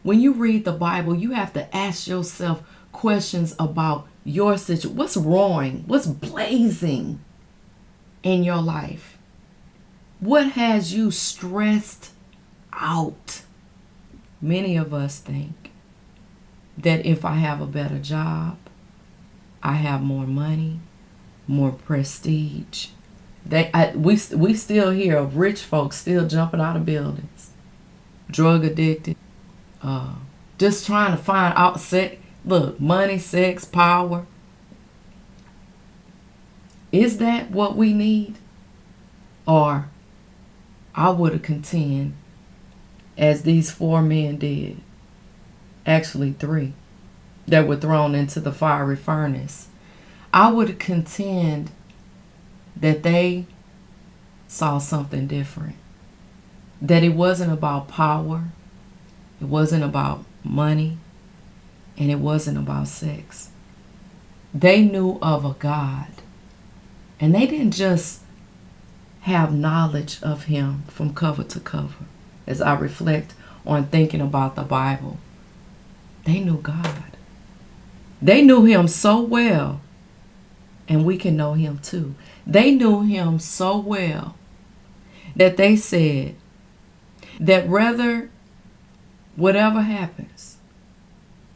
When you read the Bible, you have to ask yourself questions about your situation. What's roaring? What's blazing in your life? What has you stressed out? Many of us think that if I have a better job, I have more money, more prestige. We still hear of rich folks still jumping out of buildings, drug addicted, just trying to find out money, sex, power. Is that what we need? Or I would have contend, as these 4 men did, actually 3, that were thrown into the fiery furnace. I would contend that they saw something different. That it wasn't about power, it wasn't about money, and it wasn't about sex. They knew of a God, and they didn't just have knowledge of him from cover to cover. As I reflect on thinking about the Bible, they knew God. They knew him so well, and we can know him too. They knew him so well that they said that whatever happens,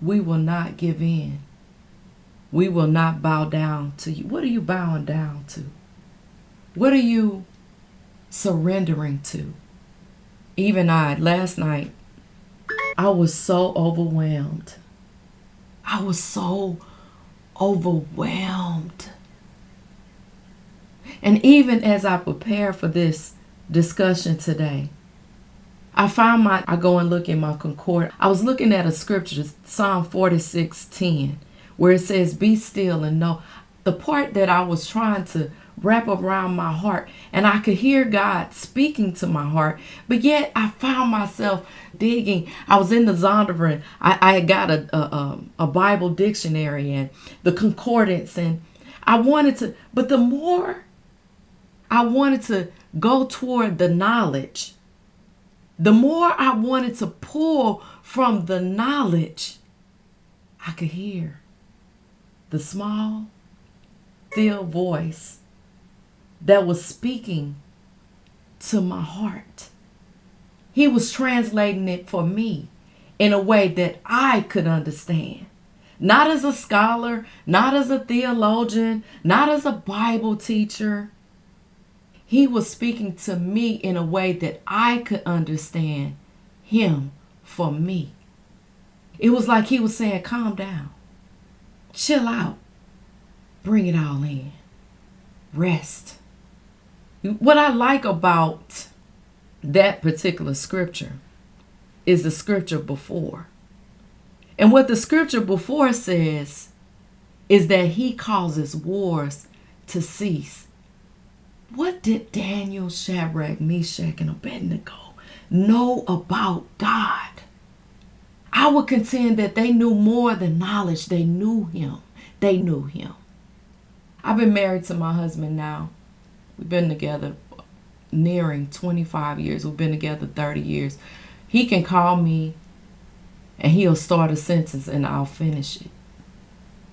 we will not give in. We will not bow down to you. What are you bowing down to? What are you surrendering to? Even last night, I was so overwhelmed. I was so overwhelmed. And even as I prepare for this discussion today, I go and look in my concord. I was looking at a scripture, Psalm 46:10, where it says, "Be still and know." The part that I was trying to wrap around my heart, and I could hear God speaking to my heart, but yet I found myself digging. I was in the Zondervan. I got a Bible dictionary and the concordance, and but the more I wanted to go toward the knowledge, the more I wanted to pull from the knowledge, I could hear the small, still voice that was speaking to my heart. He was translating it for me in a way that I could understand. Not as a scholar, not as a theologian, not as a Bible teacher. He was speaking to me in a way that I could understand him for me. It was like he was saying, calm down, chill out, bring it all in, rest. What I like about that particular scripture is the scripture before. And what the scripture before says is that he causes wars to cease. What did Daniel, Shadrach, Meshach, and Abednego know about God? I would contend that they knew more than knowledge. They knew him. They knew him. I've been married to my husband now. We've been together nearing 25 years. We've been together 30 years. He can call me and he'll start a sentence and I'll finish it.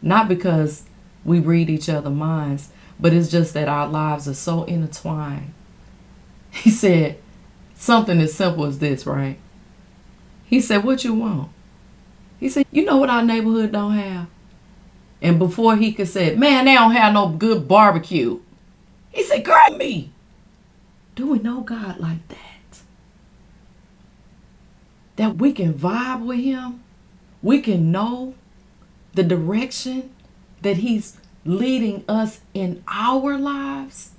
Not because we read each other's minds, but it's just that our lives are so intertwined. He said something as simple as this, right? He said, what you want? He said, you know what our neighborhood don't have? And before he could say, man, they don't have no good barbecue. He said, grab me. Do we know God like that? That we can vibe with him? We can know the direction that he's leading us in our lives?